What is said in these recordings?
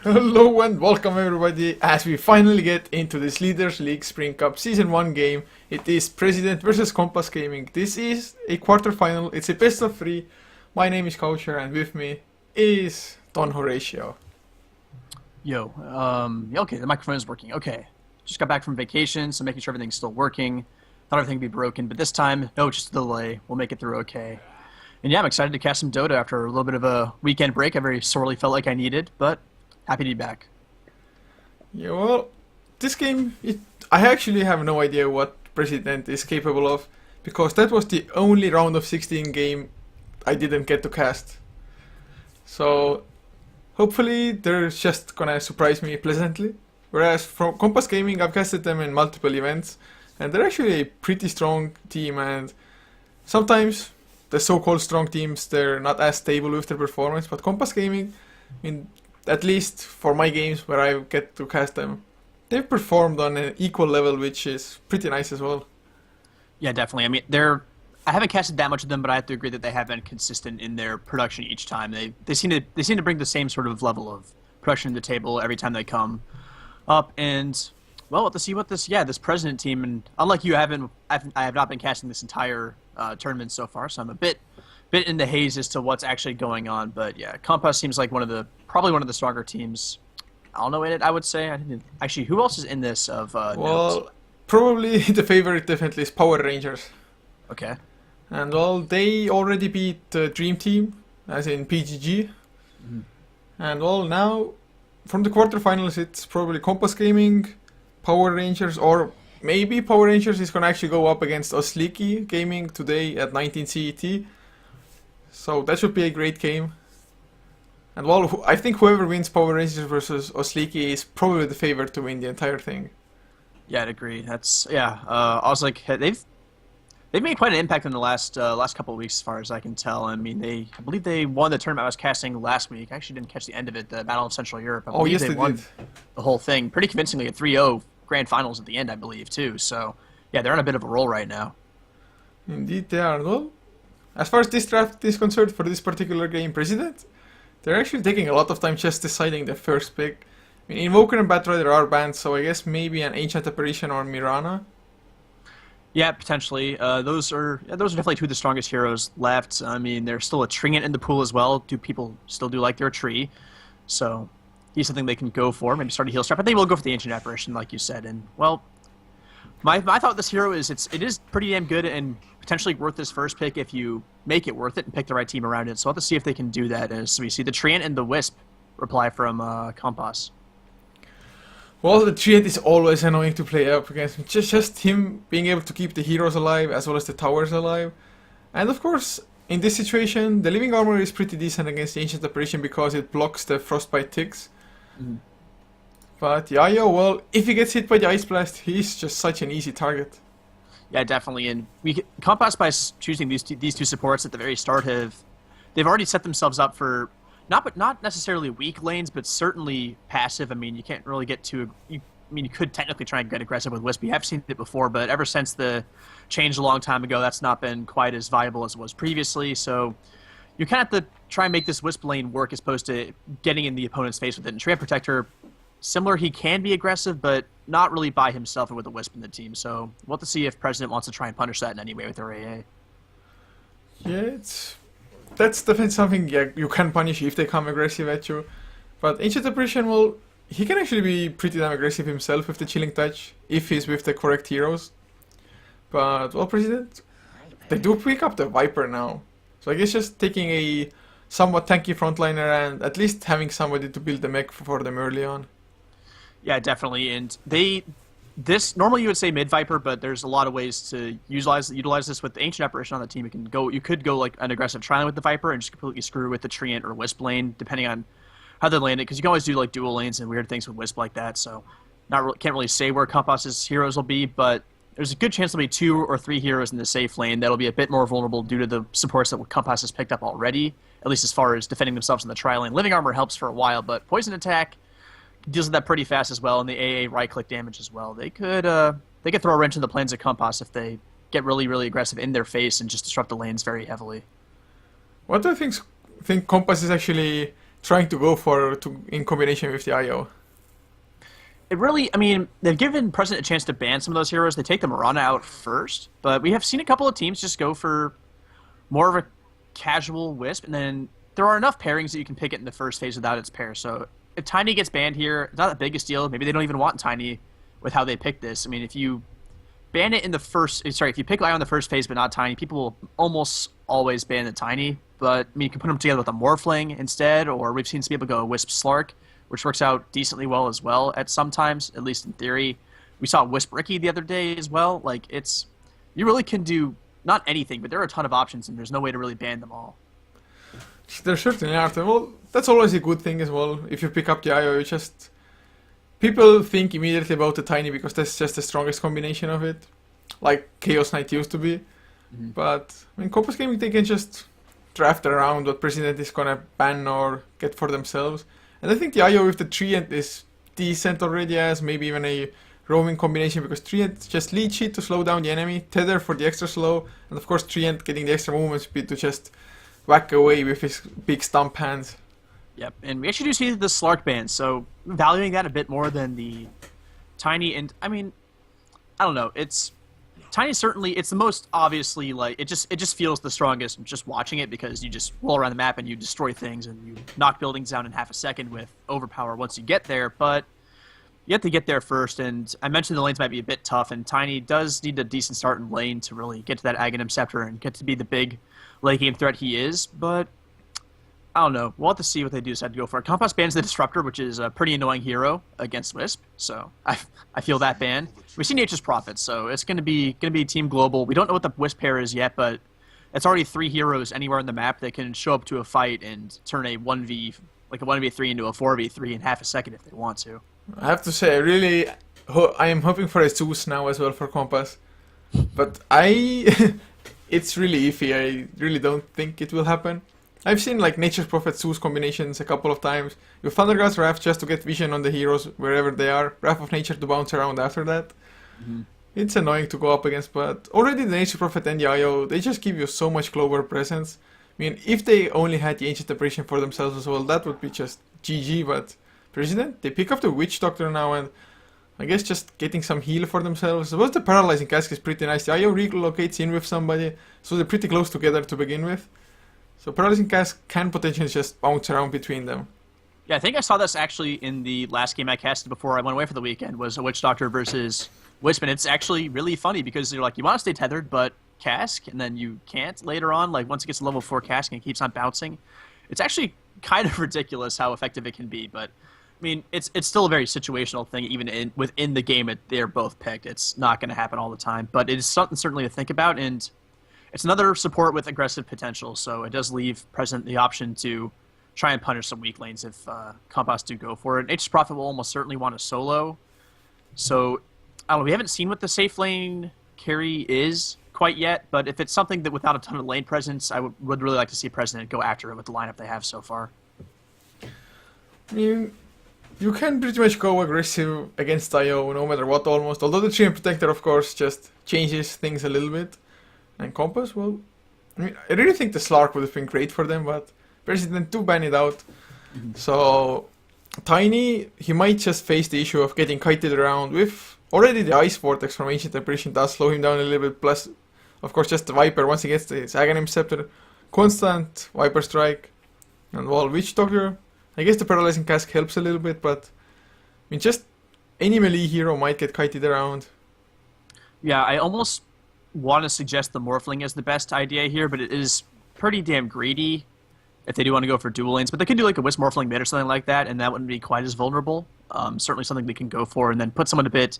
Hello and welcome everybody as we finally get into this Leaders League Spring Cup Season 1 game. It is President versus Compass Gaming. This is a quarterfinal, it's a best of 3. My name is Koucher and with me is Don Horatio. Yo, okay, the microphone is working. Okay, just got back from vacation, so making sure everything's still working. Thought everything would be broken, but this time, no, just a delay. We'll make it through okay. And yeah, I'm excited to cast some Dota after a little bit of a weekend break I very sorely felt like I needed, but happy to be back. Yeah, well, this game, I actually have no idea what President is capable of, because that was the only round of 16 game I didn't get to cast. So, hopefully they're just gonna surprise me pleasantly. Whereas from Compass Gaming, I've casted them in multiple events, and they're actually a pretty strong team, and sometimes the so-called strong teams, they're not as stable with their performance, but Compass Gaming, at least for my games where I get to cast them, they've performed on an equal level, which is pretty nice as well. Yeah, definitely. I mean, I haven't casted that much of them, but I have to agree that they have been consistent in their production each time. They seem to bring the same sort of level of production to the table every time they come up. And well, we'll have to see what this President team, and unlike you, I have not been casting this entire tournament so far, so I'm a bit in the haze as to what's actually going on. But yeah, Compass seems like probably one of the stronger teams. I don't know in it, I would say. Actually, who else is in this of Well, note? probably the favorite definitely is Power Rangers. Okay. And well, they already beat the Dream Team, as in PGG. Mhm. And well, now, from the quarterfinals, it's probably Compass Gaming, Power Rangers, or maybe Power Rangers is gonna actually go up against Osliki Gaming today at 19 CET. So that should be a great game. And well, I think whoever wins Power Rangers versus Osliki is probably the favorite to win the entire thing. Yeah, I'd agree. I was like, they've made quite an impact in the last couple of weeks, as far as I can tell. I mean, I believe they won the tournament I was casting last week. I actually didn't catch the end of it, the Battle of Central Europe. I believe Yes, they they won did. the whole thing pretty convincingly at 3-0 grand finals at the end, I believe, too. So yeah, they're on a bit of a roll right now. Indeed, they are. Well, as far as this draft is concerned for this particular game, President, they're actually taking a lot of time just deciding the first pick. I mean, Invoker and Batrider are banned, so I guess maybe an Ancient Apparition or Mirana. Yeah, potentially. Those are definitely two of the strongest heroes left. I mean, there's still a Tringent in the pool as well. People still do like their tree, so he's something they can go for. Maybe start a heal strap, but they will go for the Ancient Apparition, like you said. And well, my thought with this hero is it is pretty damn good and potentially worth this first pick if you make it worth it and pick the right team around it. So I'll have to see if they can do that. As we see the Treant and the Wisp reply from Compass. Well, the Triad is always annoying to play up against. Just him being able to keep the heroes alive as well as the towers alive. And of course, in this situation, the Living Armor is pretty decent against the Ancient Apparition because it blocks the Frostbite ticks. Mm-hmm. But Yayo, well, if he gets hit by the Ice Blast, he's just such an easy target. Yeah, definitely. And Compass, by choosing these two supports at the very start, they've already set themselves up for not necessarily weak lanes, but certainly passive. I mean, you can't really get too. You could technically try and get aggressive with Wisp. You have seen it before, but ever since the change a long time ago, that's not been quite as viable as it was previously. So you kind of have to try and make this Wisp lane work as opposed to getting in the opponent's face with it. And Treant Protector, similar, he can be aggressive, but not really by himself or with a Wisp in the team. So we'll have to see if President wants to try and punish that in any way with their AA. Yeah, that's definitely something you can punish if they come aggressive at you. But Ancient Apparition, well, he can actually be pretty damn aggressive himself with the Chilling Touch if he's with the correct heroes. But, well, President, they do pick up the Viper now. So I guess just taking a somewhat tanky frontliner and at least having somebody to build the mech for them early on. Yeah, definitely. And this normally you would say mid Viper, but there's a lot of ways to utilize this with the Ancient Apparition on the team. You could go like an aggressive Trion with the Viper and just completely screw with the Treant or Wisp lane, depending on how they land it, because you can always do like dual lanes and weird things with Wisp like that. So can't really say where Compass's heroes will be, but there's a good chance there'll be 2 or 3 heroes in the safe lane that'll be a bit more vulnerable due to the supports that Compass has picked up already, at least as far as defending themselves in the tri lane. Living Armor helps for a while, but Poison Attack deals with that pretty fast as well, and the AA right-click damage as well. They could throw a wrench in the plans of Compass if they get really, really aggressive in their face and just disrupt the lanes very heavily. What do you think Compass is actually trying to go for in combination with the IO. It really, I mean, they've given President a chance to ban some of those heroes. They take the Mirana out first, but we have seen a couple of teams just go for more of a casual Wisp, and then there are enough pairings that you can pick it in the first phase without its pair. So if Tiny gets banned here, it's not the biggest deal. Maybe they don't even want Tiny with how they pick this. I mean, if you ban it in the first, sorry, if you pick Lion in the first phase but not Tiny, people will almost always ban the Tiny. But I mean, you can put them together with a Morphling instead, or we've seen some people go Wisp Slark, which works out decently well as well at sometimes, at least in theory. We saw Wisp Ricky the other day as well. Like, it's, you really can do not anything, but there are a ton of options, and there's no way to really ban them all. There certainly are. Well, that's always a good thing as well. If you pick up the IO, you just... People think immediately about the Tiny because that's just the strongest combination of it. Like Chaos Knight used to be. Mm-hmm. But, I mean, Compass Gaming, they can just draft around what President is gonna ban or get for themselves. And I think the IO with the Treant is decent already as maybe even a roaming combination, because Treant just leech it to slow down the enemy, Tether for the extra slow, and of course Treant getting the extra movement speed to just whack away with his big stump hands. Yep, and we actually do see the Slark ban, so valuing that a bit more than the Tiny, and I mean, I don't know, it's... Tiny certainly, it's the most obviously, like, it just feels the strongest just watching it, because you just roll around the map and you destroy things and you knock buildings down in half a second with overpower once you get there, but you have to get there first, and I mentioned the lanes might be a bit tough, and Tiny does need a decent start in lane to really get to that Aghanim Scepter and get to be the big late game threat he is, but I don't know. We'll have to see what they do decide to go for. Compass bans the Disruptor, which is a pretty annoying hero against Wisp, so I feel that ban. We've seen Nature's Prophet, so it's going to be Team Global. We don't know what the Wisp pair is yet, but it's already 3 heroes anywhere in the map that can show up to a fight and turn a 1v3 into a 4v3 in half a second if they want to. I have to say, I am hoping for a Zeus now as well for Compass, but it's really iffy. I really don't think it will happen. I've seen like Nature's Prophet Zeus combinations a couple of times. You Thunderglass Wrath just to get vision on the heroes wherever they are. Wrath of Nature to bounce around after that. Mm-hmm. It's annoying to go up against, but already the Nature's Prophet and the IO, they just give you so much clover presence. I mean, if they only had the Ancient Apparition for themselves as well, that would be just GG, but President, they pick up the Witch Doctor now, and I guess just getting some heal for themselves. I suppose the Paralyzing Cask is pretty nice. The IO relocates in with somebody, so they're pretty close together to begin with. So Paralyzing Cask can potentially just bounce around between them. Yeah, I think I saw this actually in the last game I casted before I went away for the weekend, was a Witch Doctor versus Wisp, and it's actually really funny because you're like, you want to stay tethered, but Cask, and then you can't later on, like once it gets to level 4 Cask and it keeps on bouncing. It's actually kind of ridiculous how effective it can be, but I mean, it's still a very situational thing, even within the game they're both picked. It's not going to happen all the time, but it is something certainly to think about, and it's another support with aggressive potential, so it does leave President the option to try and punish some weak lanes if Compass do go for it. Nature's Prophet will almost certainly want a solo, so I don't know, we haven't seen what the safe lane carry is quite yet, but if it's something that without a ton of lane presence, I would really like to see President go after it with the lineup they have so far. I mean, you can pretty much go aggressive against IO no matter what almost, although the Treant Protector of course just changes things a little bit. And Compass, well, I mean, I really think the Slark would have been great for them, but President do ban it out. Mm-hmm. So Tiny, he might just face the issue of getting kited around with already the Ice Vortex from Ancient Apparition does slow him down a little bit, plus of course just the Viper once he gets the Aghanim Scepter, constant Viper Strike, and well, Witch Doctor. I guess the Paralyzing Cask helps a little bit, but I mean, just any melee hero might get kited around. Yeah, I almost want to suggest the Morphling is the best idea here, but it is pretty damn greedy if they do want to go for dual lanes. But they could do like a Wisp Morphling mid or something like that, and that wouldn't be quite as vulnerable. Certainly something they can go for, and then put someone a bit,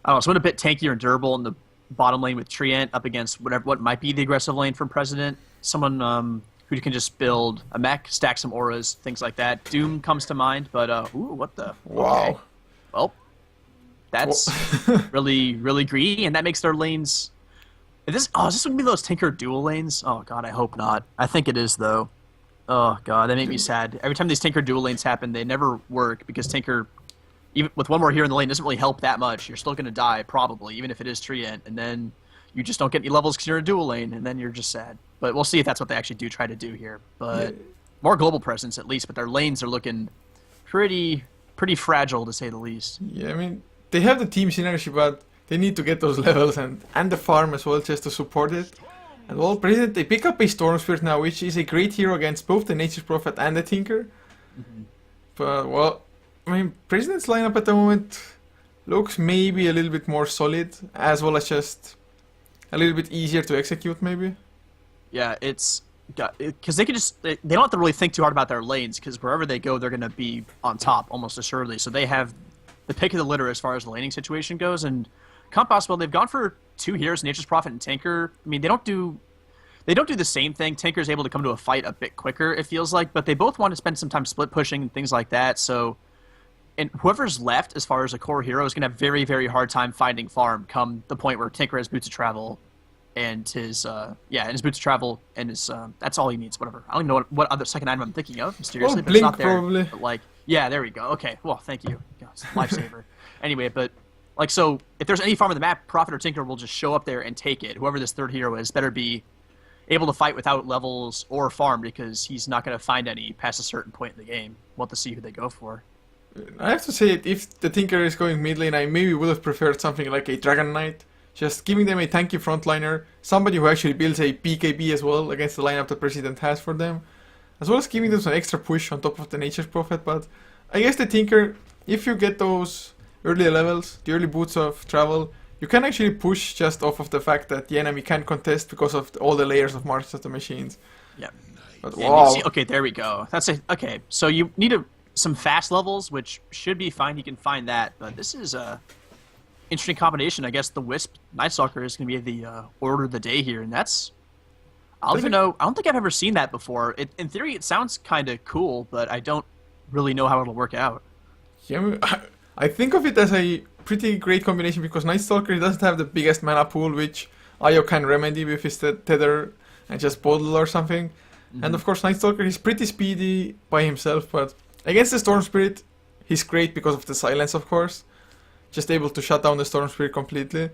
I don't know, someone a bit tankier and durable in the bottom lane with Treant up against what might be the aggressive lane from President. Someone who can just build a mech, stack some auras, things like that. Doom comes to mind, but ooh, what the? Wow. Okay. Well, that's really, really greedy, and that makes their lanes... is this going to be those Tinker dual lanes? Oh, God, I hope not. I think it is, though. Oh, God, that made me sad. Every time these Tinker dual lanes happen, they never work, because Tinker, even with one more here in the lane, doesn't really help that much. You're still going to die, probably, even if it is Treant, and then you just don't get any levels because you're in a dual lane, and then you're just sad. But we'll see if that's what they actually do try to do here. But more global presence at least, but their lanes are looking pretty fragile to say the least. Yeah, I mean, they have the team synergy, but they need to get those levels and the farm as well just to support it. And well, President, they pick up a Storm Spirit now, which is a great hero against both the Nature's Prophet and the Tinker. But, well, I mean, President's lineup at the moment looks maybe a little bit more solid, as well as just a little bit easier to execute, maybe. Yeah, it's because they can just they don't have to really think too hard about their lanes because wherever they go, they're going to be on top almost assuredly. So they have the pick of the litter as far as the laning situation goes. And Compass, well, they've gone for 2 heroes, Nature's Prophet and Tinker. I mean, they don't do the same thing. Tinker's able to come to a fight a bit quicker, it feels like, but they both want to spend some time split pushing and things like that. So, and whoever's left as far as a core hero is going to have very, very hard time finding farm come the point where Tinker has boots of travel and his boots of travel and his that's all he needs. Whatever. I don't even know what other second item I'm thinking of mysteriously, Oh, but it's not Blink, there. probably. But like, yeah, there we go. Okay, well, thank you. God, it's a lifesaver. Anyway, but like, so if there's any farm on the map, Prophet or Tinker will just show up there and take it. Whoever this third hero is better be able to fight without levels or farm because he's not going to find any past a certain point in the game. We'll have to see who they go for. I have to say, if the Tinker is going mid lane, I maybe would have preferred something like a Dragon Knight. Just giving them a tanky frontliner, somebody who actually builds a PKB as well against the lineup the President has for them, as well as giving them some extra push on top of the Nature's Prophet. But I guess the Tinker, if you get those early levels, the early boots of travel, you can actually push just off of the fact that the enemy can't contest because of all the layers of March of the Machines. Yeah. But And wow. you see, okay, there we go. Okay. So you need some fast levels, which should be fine. He can find that, but this is a interesting combination. I guess the Wisp Night Stalker is going to be the order of the day here, and that's I don't think I've ever seen that before. In theory, it sounds kind of cool, but I don't really know how it'll work out. Yeah, I think of it as a pretty great combination because Night Stalker doesn't have the biggest mana pool, which Ayo can remedy with his tether and just bottle or something. And of course, Night Stalker is pretty speedy by himself, but against the Storm Spirit, he's great because of the silence, of course. Just able to shut down the Storm Spirit completely.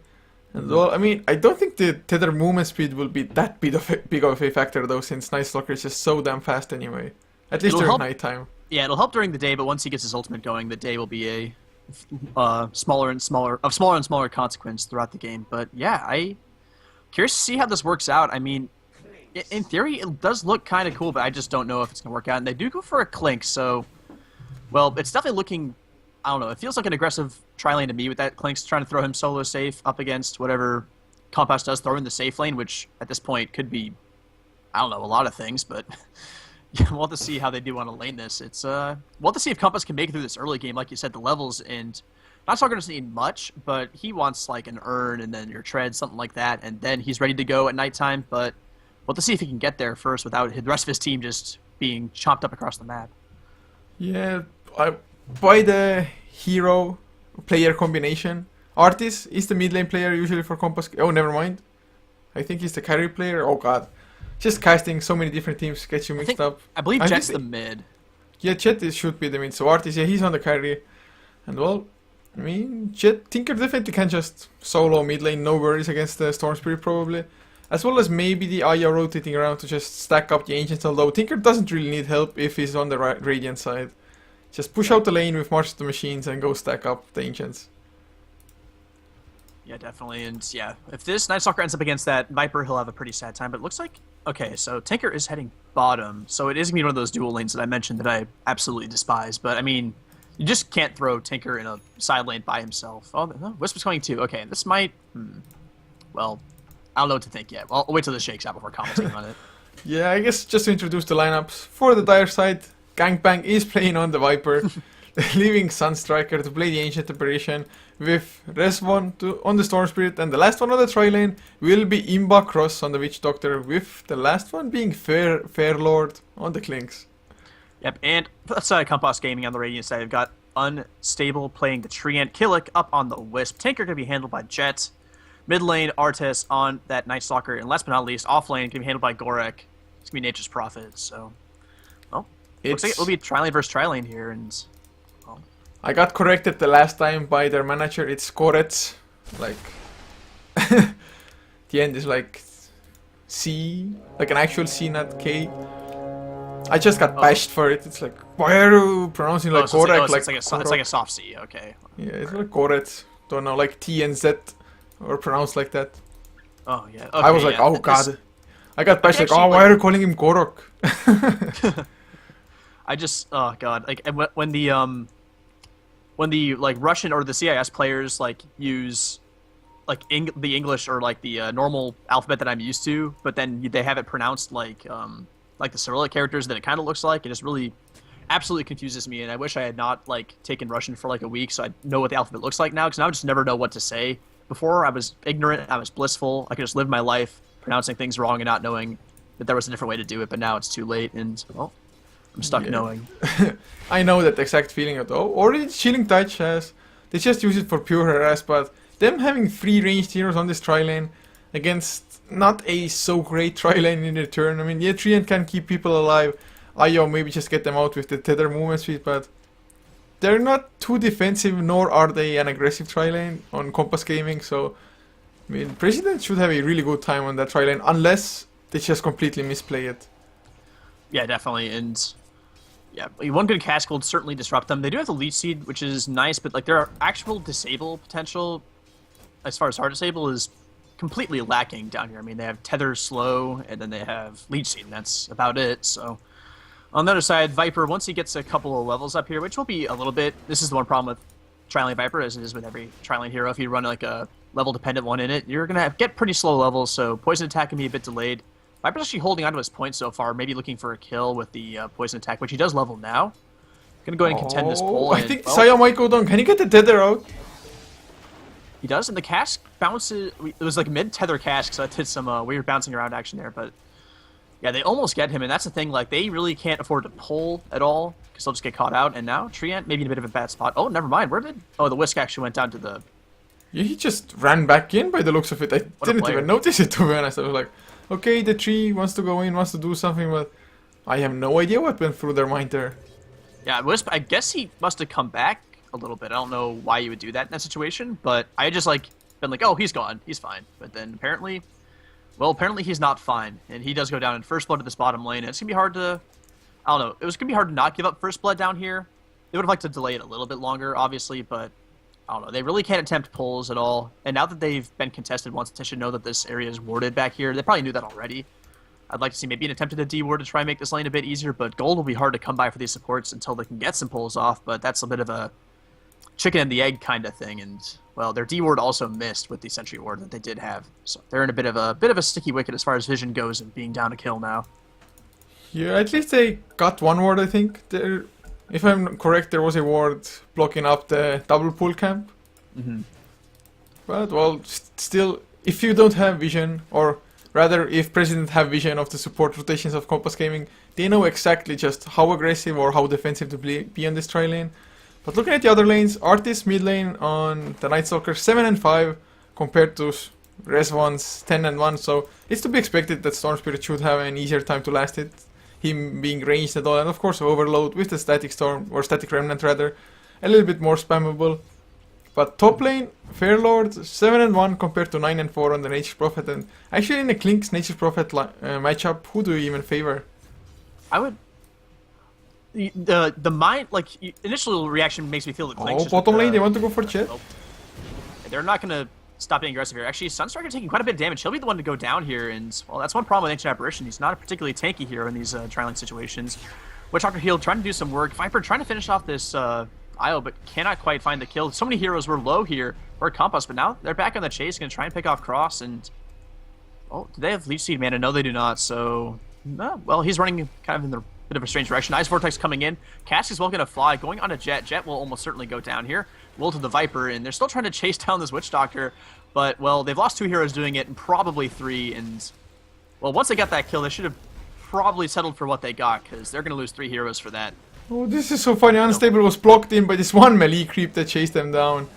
And well, I mean, I don't think the tether movement speed will be that big of a factor though, since Night Stalker is just so damn fast anyway. At least during nighttime. Yeah, it'll help during the day, but once he gets his ultimate going, the day will be a smaller and smaller consequence throughout the game. But yeah, I curious to see how this works out. I mean, in theory, it does look kind of cool, but I just don't know if it's gonna work out. And they do go for a Clink, so well, it's definitely looking. I don't know. It feels like an aggressive tri-lane to me with that Clink's trying to throw him solo safe up against whatever Compass does, throw in the safe lane, which at this point could be, I don't know, a lot of things, but yeah, we'll have to see how they do want to lane this. We'll have to see if Compass can make it through this early game, like you said, the levels, and not talking to need much, but he wants like an urn and then your tread, something like that, and then he's ready to go at nighttime, but we'll have to see if he can get there first without the rest of his team just being chopped up across the map. Yeah, by the hero player combination, Artis is the mid lane player usually for Compass. Oh, never mind. I think he's the carry player. Oh god, just casting so many different teams gets you mixed up. I believe Jet's the mid. Yeah, Jet should be the mid. So Artis, yeah, he's on the carry. And well, I mean, Tinker definitely can just solo mid lane, no worries against the Storm Spirit probably. As well as maybe the Aya rotating around to just stack up the Ancients, although Tinker doesn't really need help if he's on the Radiant side. Just push out the lane with March of the Machines and go stack up the Ancients. Yeah, definitely. And yeah, if this Night Stalker ends up against that Viper, he'll have a pretty sad time. But it looks like, okay, so Tinker is heading bottom. So it is going to be one of those dual lanes that I mentioned that I absolutely despise. But I mean, you just can't throw Tinker in a side lane by himself. Oh, no, Wisp is coming too. Okay, this might, well, I don't know what to think yet. Well, I'll wait till this shakes out before commenting on it. Yeah, I guess just to introduce the lineups. For the Dire side, Gangbang is playing on the Viper, leaving Sunstriker to play the Ancient Apparition with Resvon on the Storm Spirit, and the last one on the tri-lane will be Imba Cross on the Witch Doctor, with the last one being Fairlord on the Clinks. Yep, and that's Compass Gaming on the Radiant side. We've got Unstable playing the Treant, Killick up on the Wisp, Tinker going to be handled by Jet, mid lane Artis on that Night Stalker, and last but not least, off lane going to be handled by Gorek. It's going to be Nature's Prophet, so... Looks like it'll be tri-lane versus tri-lane here, and... Well. I got corrected the last time by their manager, it's Korets. Like... the end is like... C... Like an actual C, not K. I just got bashed for it. It's like, why are you pronouncing like so Korek? it's like a soft C. Okay. Yeah, it's like Koret. Don't know, like T and Z are pronounced like that. Oh yeah. Okay, I was like, yeah. oh god. I got bashed like, actually, oh, why like- are you calling him Korok? I just oh god, like and when the like Russian or the CIS players like use like the English or like the normal alphabet that I'm used to, but then they have it pronounced like the Cyrillic characters that it kind of looks like. It just really absolutely confuses me, and I wish I had not like taken Russian for like a week so I know what the alphabet looks like now, because now I just never know what to say. Before I was ignorant, I was blissful. I could just live my life pronouncing things wrong and not knowing that there was a different way to do it. But now it's too late, and well, I'm stuck knowing. I know that exact feeling of, oh, already Chilling Touch has. They just use it for pure harass, but them having 3 ranged heroes on this tri-lane against not a so great tri-lane in return. I mean, yeah, Treant can keep people alive. Io maybe just get them out with the tether movement speed, but they're not too defensive, nor are they an aggressive tri-lane on Compass Gaming, so I mean, President should have a really good time on that tri-lane, unless they just completely misplay it. Yeah, definitely, and yeah, one good cast will certainly disrupt them. They do have the Leech Seed, which is nice, but like their actual disable potential, as far as hard disable, is completely lacking down here. I mean, they have Tether Slow, and then they have Leech Seed, and that's about it, so... On the other side, Viper, once he gets a couple of levels up here, which will be a little bit... This is the one problem with Tri-Lane Viper, as it is with every Tri-Lane hero. If you run like a level-dependent one in it, you're going to get pretty slow levels, so Poison Attack can be a bit delayed. Viper's actually holding onto his points so far, maybe looking for a kill with the Poison Attack, which he does level now. Going to go ahead and contend this pull. I think Saya might go down. Can he get the tether out? He does, and the cask bounces... It was like mid-tether cask, so that did some weird bouncing around action there, but... Yeah, they almost get him, and that's the thing, like, they really can't afford to pull at all, because they'll just get caught out, and now Treant maybe in a bit of a bad spot. Oh, never mind, where did... Oh, the Whisk actually went down to the... Yeah, he just ran back in by the looks of it. I didn't even notice it, to be honest. I was like, okay, the tree wants to go in, wants to do something, but I have no idea what went through their mind there. Yeah, Wisp, I guess he must have come back a little bit. I don't know why you would do that in that situation, but I just, like, been like, oh, he's gone, he's fine. But then apparently... Well, apparently he's not fine, and he does go down in first blood to this bottom lane, and it's going to be hard to... I don't know, it was going to be hard to not give up first blood down here. They would have liked to delay it a little bit longer, obviously, but I don't know. They really can't attempt pulls at all, and now that they've been contested once, they should know that this area is warded back here. They probably knew that already. I'd like to see maybe an attempt at a D-ward to try and make this lane a bit easier, but gold will be hard to come by for these supports until they can get some pulls off, but that's a bit of a chicken and the egg kind of thing, and... Well, their D-ward also missed with the Sentry ward that they did have, so they're in a bit of a sticky wicket as far as vision goes and being down a kill now. Yeah, at least they got one ward, I think. There, if I'm correct, there was a ward blocking up the double pull camp. Mm-hmm. But well, still, if you don't have vision, or rather, if President have vision of the support rotations of Compass Gaming, they know exactly just how aggressive or how defensive to be on this tri lane. But looking at the other lanes, Artis mid lane on the Night Stalker 7 and 5 compared to Res 1's 10 and 1, so it's to be expected that Storm Spirit should have an easier time to last it, him being ranged at all, and of course Overload with the Static Storm, or Static Remnant rather, a little bit more spammable. But top lane, Fairlord 7 and 1 compared to 9 and 4 on the Nature's Prophet, and actually in the Klink's Nature's Prophet matchup, who do you even favor? I would... The mind, like, initial reaction makes me feel that Klink's just bottom lane, they want to go for Chet. Oh. They're not going to stop being aggressive here. Actually, Sunstriker taking quite a bit of damage. He'll be the one to go down here, and, well, that's one problem with Ancient Apparition. He's not a particularly tanky hero in these tri-lane situations. Witchhawker Heal trying to do some work. Viper trying to finish off this IO, but cannot quite find the kill. So many heroes were low here for Compass, but now they're back on the chase, going to try and pick off Cross, and... Oh, do they have Leech Seed Mana? No, they do not, so... well, he's running kind of in the bit of a strange direction. Ice Vortex coming in. Cask is well going to fly. Going on a Jet. Jet will almost certainly go down here. Will to the Viper, and they're still trying to chase down this Witch Doctor. But, well, they've lost 2 heroes doing it, and probably 3, and... Well, once they got that kill, they should have probably settled for what they got, because they're going to lose 3 heroes for that. Oh, this is so funny. Unstable was blocked in by this one melee creep that chased them down.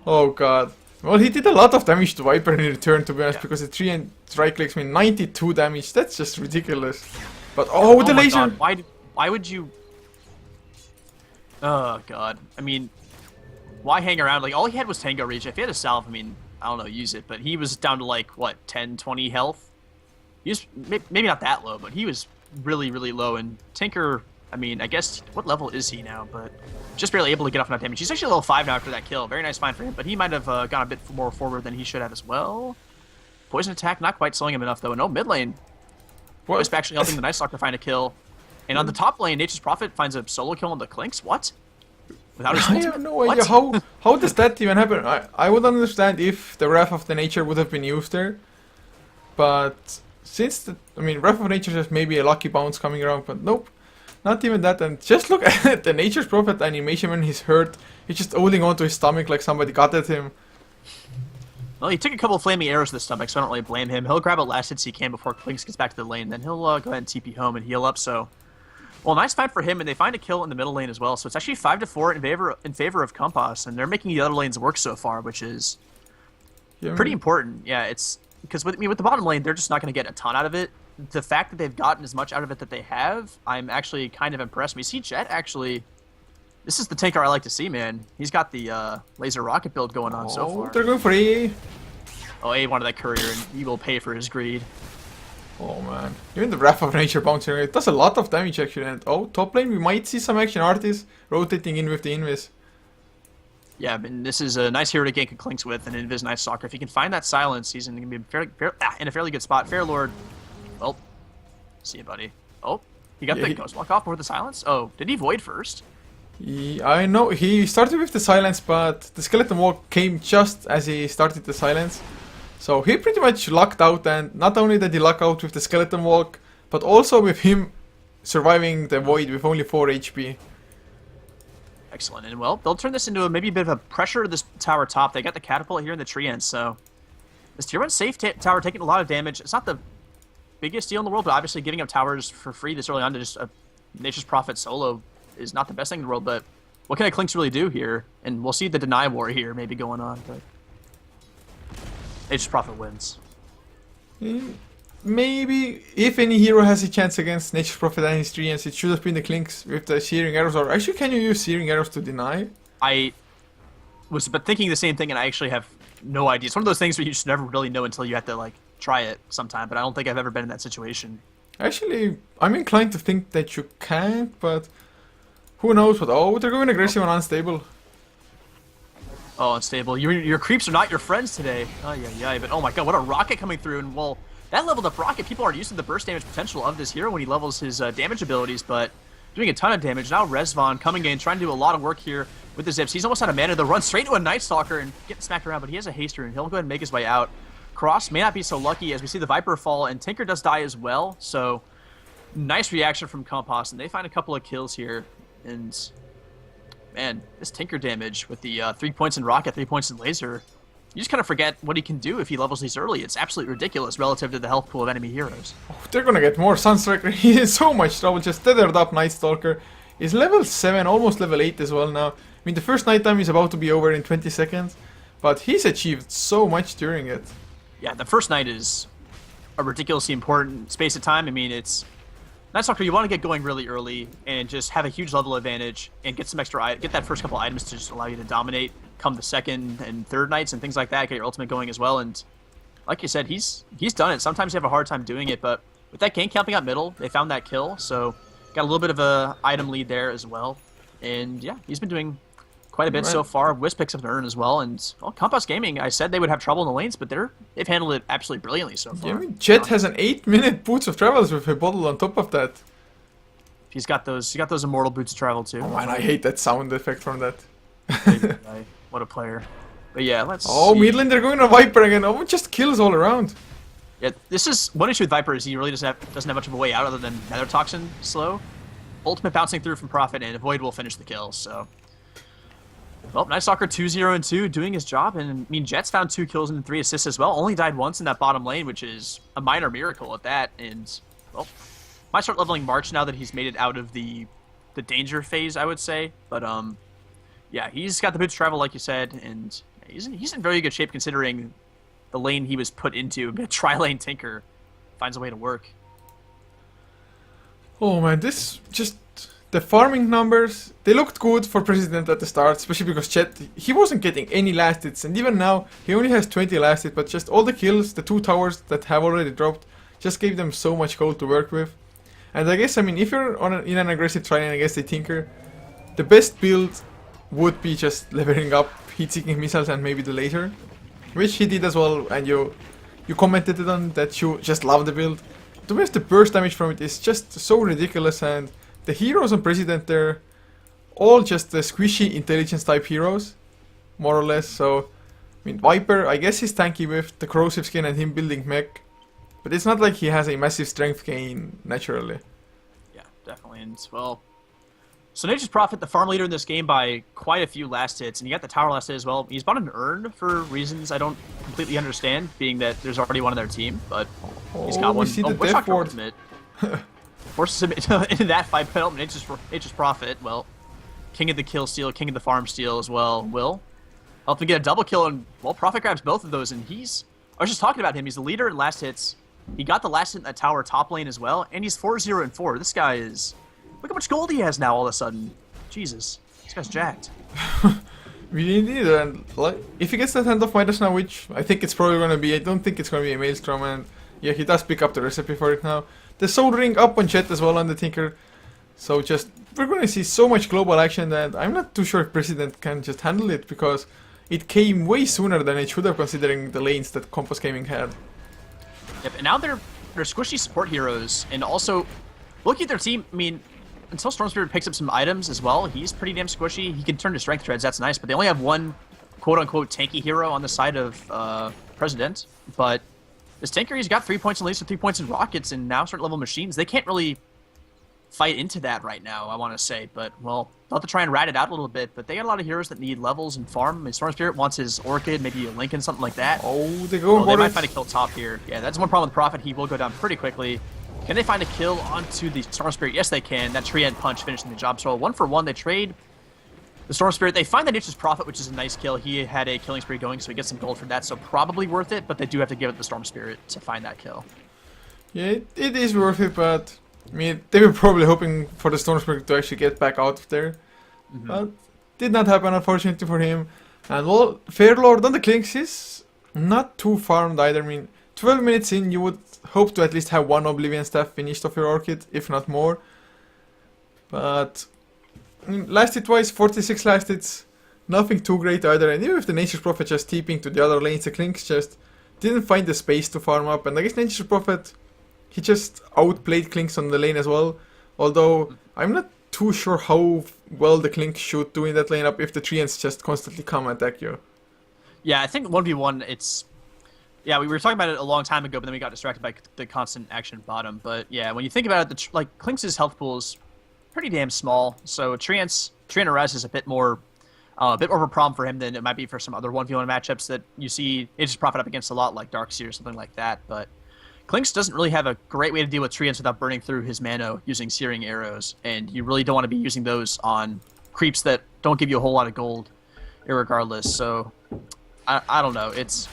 Oh, God. Well, he did a lot of damage to Viper in return, to be honest, because the 3 and right clicks mean 92 damage. That's just ridiculous. But oh, the laser! God. Why would you? Oh God! I mean, why hang around? Like all he had was Tango Reach. If he had a salve, I mean, I don't know, use it. But he was down to like what 10, 20 health. He was maybe not that low, but he was really, really low. And Tinker, I mean, I guess, what level is he now? But just barely able to get off enough damage. He's actually level 5 now after that kill. Very nice find for him, but he might have gone a bit more forward than he should have as well. Poison attack, not quite slowing him enough, though. And mid lane, Wisp actually helping the Night Stalker find a kill. And on the top lane, Nature's Prophet finds a solo kill on the Clinks. What? Without his I ultimate? have no idea how does that even happen. I would understand if the Wrath of the Nature would have been used there, but since Wrath of Nature has maybe a lucky bounce coming around, but nope, not even that. And just look at the Nature's Prophet animation when he's hurt. He's just holding onto his stomach like somebody got at him. Well, he took a couple of flaming arrows to the stomach, so I don't really blame him. He'll grab a last hits he can before Clinks gets back to the lane, then he'll go ahead and TP home and heal up. So, well, nice find for him, and they find a kill in the middle lane as well. So it's actually 5-4 in favor of Compass, and they're making the other lanes work so far, which is pretty important. Yeah, it's because with the bottom lane, they're just not going to get a ton out of it. The fact that they've gotten as much out of it that they have, I'm actually kind of impressed. We see Jet actually. This is the tanker I like to see, man. He's got the laser rocket build going on so far. They're going for AA. Oh, A wanted that courier, and he will pay for his greed. Oh man, even the Wrath of Nature bouncing, it does a lot of damage actually. And top lane, we might see some action artists rotating in with the Invis. Yeah, and this is a nice hero to gank a Clinks with, an Invis Night Stalker. If he can find that silence, he's going to be in a fairly good spot. Fair Lord. Well, see you, buddy. Oh, he got the Ghost Walk off before the silence? Oh, did he Void first? I know, he started with the silence, but the Skeleton Walk came just as he started the silence. So he pretty much lucked out, and not only did he luck out with the Skeleton Walk, but also with him surviving the Void with only 4 HP. Excellent, and well, they'll turn this into maybe a bit of a pressure to this tower top. They got the catapult here in the tree end, so this tier 1 safe tower taking a lot of damage. It's not the biggest deal in the world, but obviously giving up towers for free this early on to just a Nature's Prophet solo is not the best thing in the world, but what can a Clinks really do here? And we'll see the deny war here maybe going on, but Nature's Prophet wins. Maybe if any hero has a chance against Nature's Prophet and his treants, it should have been the Clinks with the Searing Arrows. Or actually, can you use Searing Arrows to deny? I was but thinking the same thing, and I actually have no idea. It's one of those things where you just never really know until you have to like try it sometime. But I don't think I've ever been in that situation. Actually, I'm inclined to think that you can't, but who knows? But they're going aggressive and unstable. Oh, unstable. Your creeps are not your friends today. Oh yeah. But oh my god, what a rocket coming through! And well, that leveled up rocket. People aren't used to the burst damage potential of this hero when he levels his damage abilities, but doing a ton of damage. Now Resvon coming in, trying to do a lot of work here with the zips. He's almost out of mana. They'll run straight to a Night Stalker and get smacked around, but he has a haster, and he'll go ahead and make his way out. Cross may not be so lucky as we see the Viper fall, and Tinker does die as well, so nice reaction from Compass, and they find a couple of kills here. And man, this Tinker damage with the 3 points in Rocket, 3 points in Laser, you just kind of forget what he can do if he levels these early. It's absolutely ridiculous relative to the health pool of enemy heroes. Oh, they're gonna get more Sunstriker. He's in so much trouble. Just tethered up Night Stalker. He's level 7, almost level 8 as well now. I mean, the first nighttime is about to be over in 20 seconds, but he's achieved so much during it. Yeah, the first night is a ridiculously important space of time. I mean, it's Night Stalker, you want to get going really early and just have a huge level advantage and get some extra, get that first couple items to just allow you to dominate come the second and third nights and things like that, get your ultimate going as well. And like you said, he's done it. Sometimes you have a hard time doing it, but with that gank camping up middle, they found that kill, so got a little bit of a item lead there as well. And yeah, he's been doing quite a bit so far. Wisp picks up an urn as well, and well, Compass Gaming, I said they would have trouble in the lanes, but they've handled it absolutely brilliantly so far. Yeah, I mean, Jet has an 8-minute boots of travels with a bottle on top of that. He's got those immortal boots of travel too. Oh man, I hate that sound effect from that. What a player. But yeah, let's see. Mid lane, they're going to Viper again. Oh, just kills all around. Yeah, this is one issue with Viper is he really doesn't have much of a way out other than Nether Toxin slow. Ultimate bouncing through from Prophet, and Void will finish the kill, so. Well, Night Stalker 2-0-2 doing his job, and I mean Jet's found 2 kills and 3 assists as well. Only died once in that bottom lane, which is a minor miracle at that, and well, might start leveling March now that he's made it out of the danger phase, I would say. But yeah, he's got the boots travel like you said, and he's in very good shape considering the lane he was put into. A tri-lane Tinker finds a way to work. Oh man, the farming numbers, they looked good for President at the start, especially because Chet, he wasn't getting any last hits, and even now, he only has 20 last hits, but just all the kills, the 2 towers that have already dropped, just gave them so much gold to work with. And I guess, I mean, if you're in an aggressive try-lane against a Tinker, the best build would be just leveling up heat-seeking missiles and maybe the laser, which he did as well, and you commented it on that you just love the build. To be honest, the burst damage from it is just so ridiculous, and the heroes on President, they're all just the squishy intelligence type heroes, more or less. So, I mean, Viper, I guess he's tanky with the corrosive skin and him building mech, but it's not like he has a massive strength gain naturally. Yeah, definitely. And well, so Nature's Prophet, the farm leader in this game by quite a few last hits, and he got the tower last hit as well. He's bought an urn for reasons I don't completely understand, being that there's already one on their team, but he's got one. See the death ward. Forces him into that fight, but Nature's Prophet, well, king of the kill steal, king of the farm steal as well, will help him get a double kill, and well, Prophet grabs both of those, and I was just talking about him, he's the leader in last hits. He got the last hit in that tower top lane as well, and he's 4-0-4. This guy is... Look how much gold he has now all of a sudden. Jesus. This guy's jacked. We need it, and like, if he gets that Hand of Midas now, which I think it's probably going to be, I don't think it's going to be a Maelstrom, and yeah, he does pick up the recipe for it now. The Soul Ring up on Jet as well on the Tinker. So just, we're going to see so much global action that I'm not too sure if President can just handle it, because it came way sooner than it should have, considering the lanes that Compass Gaming had. Yep, and now they're squishy support heroes, and also, looking at their team, I mean, until Storm Spirit picks up some items as well, he's pretty damn squishy. He can turn to strength treads, that's nice, but they only have one quote-unquote tanky hero on the side of President, but this tanker, he's got 3 points in lasers, 3 points in rockets, and now certain level machines. They can't really fight into that right now, I want to say, but, well, they'll have to try and rat it out a little bit, but they got a lot of heroes that need levels and farm. I mean, Storm Spirit wants his Orchid, maybe a Lincoln, something like that. Oh, they go they might find a kill top here. Yeah, that's one problem with Prophet. He will go down pretty quickly. Can they find a kill onto the Storm Spirit? Yes, they can. That tree end punch finishing the job. So 1-for-1, they trade the Storm Spirit. They find the Nature's Prophet, which is a nice kill. He had a killing spree going, so he gets some gold for that. So probably worth it, but they do have to give it the Storm Spirit to find that kill. Yeah, it is worth it, but I mean, they were probably hoping for the Storm Spirit to actually get back out of there. But did not happen, unfortunately, for him. And well, Fairlord on the Clinks is not too farmed either. I mean, 12 minutes in, you would hope to at least have one Oblivion Staff finished off your Orchid, if not more. But I mean, last hit wise, 46 last hits, nothing too great either. And even if the Nature's Prophet just TPing to the other lanes, the Clinks just didn't find the space to farm up. And I guess Nature's Prophet, he just outplayed Clinks on the lane as well. Although I'm not too sure how well the Clink should do in that lane up if the treants just constantly come and attack you. Yeah, I think 1v1, it's... Yeah, we were talking about it a long time ago, but then we got distracted by the constant action bottom. But yeah, when you think about it, like Clinks' health pool is pretty damn small. So Treant Res is a bit more of a problem for him than it might be for some other 1v1 matchups that you see Aegis Prophet up against a lot, like Darkseer or something like that. But Clinks doesn't really have a great way to deal with Treants without burning through his mana using Searing Arrows, and you really don't want to be using those on creeps that don't give you a whole lot of gold, irregardless. So, I don't know. It's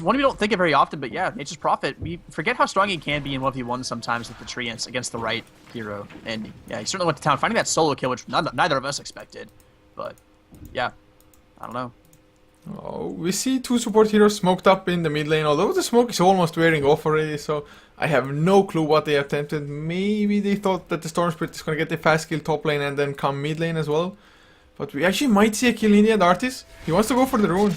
one we don't think of very often, but yeah, Nature's Prophet, we forget how strong he can be in 1v1 sometimes with the Treants against the right hero. And yeah, he certainly went to town finding that solo kill, which neither of us expected. But yeah, I don't know. Oh, we see two support heroes smoked up in the mid lane, although the smoke is almost wearing off already, so I have no clue what they attempted. Maybe they thought that the Storm Spirit is going to get a fast kill top lane and then come mid lane as well. But we actually might see a kill in the end. Artis, he wants to go for the rune.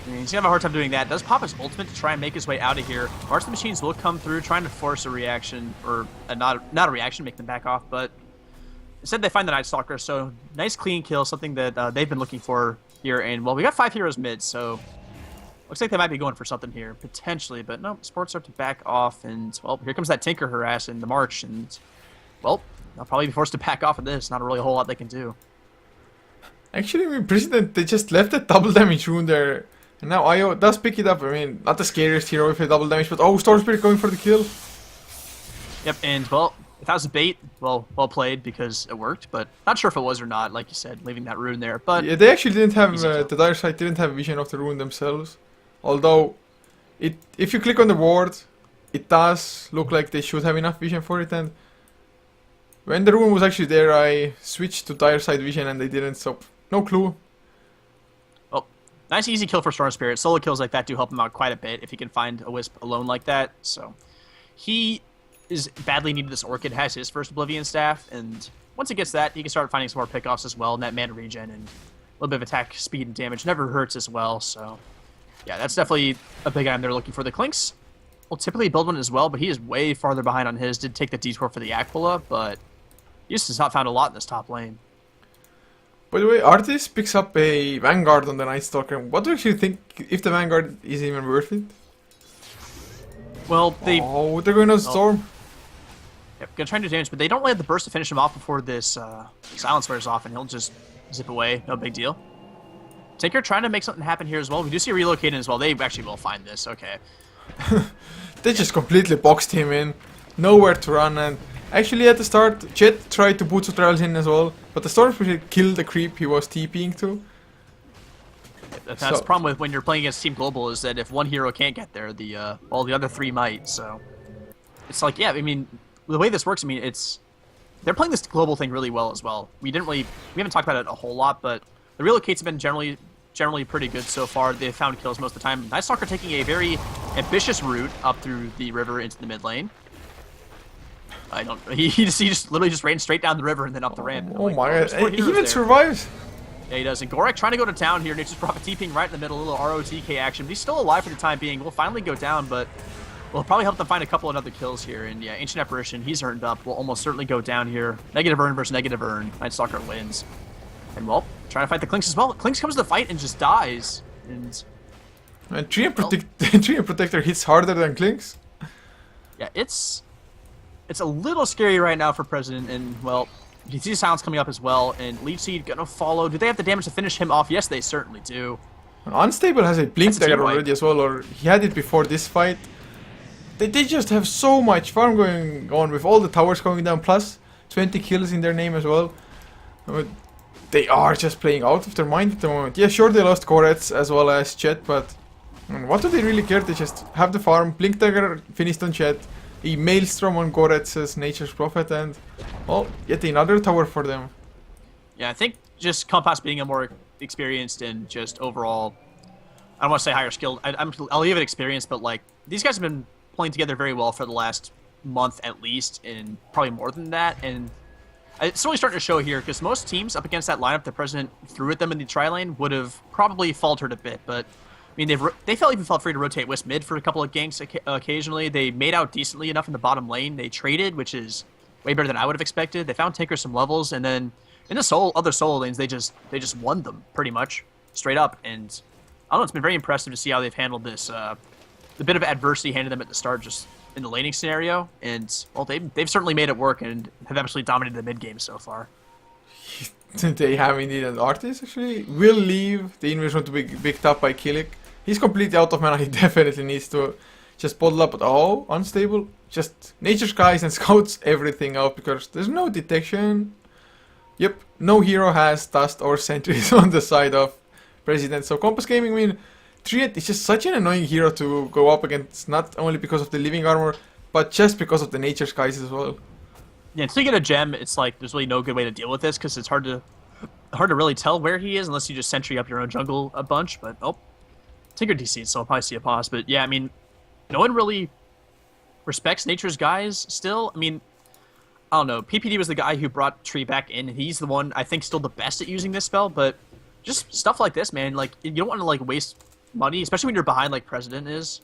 He's going to have a hard time doing that. Does pop his ultimate to try and make his way out of here. March the Machines will come through, trying to force a reaction, or not a reaction, make them back off, but instead they find the Night Stalker, so nice clean kill, something that they've been looking for here. And well, we got 5 heroes mid, so looks like they might be going for something here, potentially, but no, sports start to back off, and well, here comes that Tinker harassing the March, and well, they'll probably be forced to back off of this. Not really a whole lot they can do. Actually, I mean, President, they just left a double damage rune there. And now Io does pick it up. I mean, not the scariest hero with a double damage, but oh, Storm Spirit going for the kill. Yep, and well, if that was a bait, well played because it worked, but not sure if it was or not, like you said, leaving that rune there. But yeah, they actually didn't have, the dire side didn't have vision of the rune themselves. Although, if you click on the ward, it does look like they should have enough vision for it. And when the rune was actually there, I switched to dire side vision and they didn't, so no clue. Nice easy kill for Storm Spirit. Solo kills like that do help him out quite a bit if he can find a Wisp alone like that. So he is badly needed this Orchid, has his first Oblivion Staff, and once he gets that, he can start finding some more pickoffs as well, net mana regen, and a little bit of attack speed and damage never hurts as well, so yeah, that's definitely a big item they're looking for. The Clinks will typically build one as well, but he is way farther behind on his. Did take the detour for the Aquila, but he just has not found a lot in this top lane. By the way, Artis picks up a Vanguard on the Night Stalker. What do you actually think if the Vanguard is even worth it? Well, they're going to Storm. Yep, gonna try and do damage, but they don't really have the burst to finish him off before this silence wears off, and he'll just zip away. No big deal. Tinker trying to make something happen here as well. We do see relocating as well. They actually will find this. Okay. They just completely boxed him in. Nowhere to run, and actually at the start, Chet tried to Boots of Trials in as well, but the Storm Spirit killed the creep he was TPing to. That's the problem with when you're playing against Team Global, is that if one hero can't get there, the other three might. So it's like, yeah, I mean, the way this works, I mean, they're playing this global thing really well as well. We haven't talked about it a whole lot, but the relocates have been generally pretty good so far. They've found kills most of the time. Night Stalker taking a very ambitious route up through the river into the mid lane. He just literally just ran straight down the river and then up the ramp. Oh my god, he even survives. Yeah, he does. And Gorak trying to go to town here. Nature's Prophet TPing right in the middle, a little ROTK action. But he's still alive for the time being. Will finally go down, but will probably help them find a couple of other kills here. And yeah, Ancient Apparition, he's earned up. Will almost certainly go down here. Negative Earn versus negative Earn. Night Stalker wins. And well, trying to fight the Clinks as well. Clinks comes to the fight and just dies. And Treant Protector hits harder than Clinks. Yeah, it's a little scary right now for President. And well, you see Silence coming up as well, and Leech Seed gonna follow. Do they have the damage to finish him off? Yes, they certainly do. Unstable has a Blink Dagger already as well, or he had it before this fight. They just have so much farm going on with all the towers going down, plus 20 kills in their name as well. They are just playing out of their mind at the moment. Yeah, sure, they lost Korets as well as Chet, but what do they really care? They just have the farm, Blink Dagger finished on Chet, a Maelstrom on Korets' Nature's Prophet, and well, yet another tower for them. Yeah, I think just Compass being a more experienced and just overall, I don't want to say higher skilled, I'll leave it experienced, but like, these guys have been playing together very well for the last month at least, and probably more than that, and it's really starting to show here, because most teams up against that lineup the President threw at them in the tri-lane would have probably faltered a bit, but I mean, they even felt free to rotate Wisp mid for a couple of ganks occasionally. They made out decently enough in the bottom lane. They traded, which is way better than I would have expected. They found Tinker some levels, and then in the other solo lanes, they just won them pretty much straight up. And I don't know, it's been very impressive to see how they've handled this. The bit of adversity handed them at the start, just in the laning scenario, and well, they've certainly made it work and have absolutely dominated the mid game so far. They have indeed, an Artis actually will leave the invasion to be picked up by Kilik. He's completely out of mana. He definitely needs to just bottle up. But oh, unstable. Just Nature Skies and scouts everything out because there's no detection. Yep, no hero has dust or sentries on the side of President. So Compass Gaming, I mean, Treant is just such an annoying hero to go up against, not only because of the living armor, but just because of the Nature Skies as well. Yeah, until you get a gem, it's like there's really no good way to deal with this because it's hard to really tell where he is unless you just sentry up your own jungle a bunch. But oh, Tinker DC'd, so I'll probably see a pause. But yeah, I mean, no one really respects Nature's guys still. I mean, I don't know. PPD was the guy who brought Tree back in, and he's the one I think still the best at using this spell. But just stuff like this, man, like you don't want to like waste money, especially when you're behind like President is.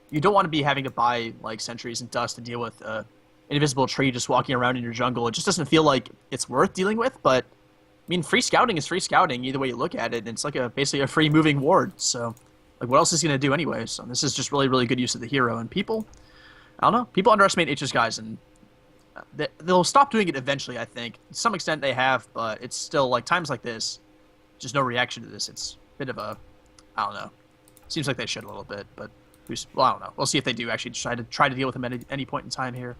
You don't want to be having to buy like sentries and dust to deal with an invisible tree just walking around in your jungle. It just doesn't feel like it's worth dealing with. But I mean, free scouting is free scouting either way you look at it. And it's like basically a free moving ward. So like, what else is he going to do anyway? So this is just really, really good use of the hero. And people, I don't know, people underestimate H's guys, and they'll stop doing it eventually, I think. To some extent they have, but it's still, like, times like this, just no reaction to this. It's a bit of a, I don't know. Seems like they should a little bit, but, well, I don't know. We'll see if they do actually try to deal with him at any point in time here.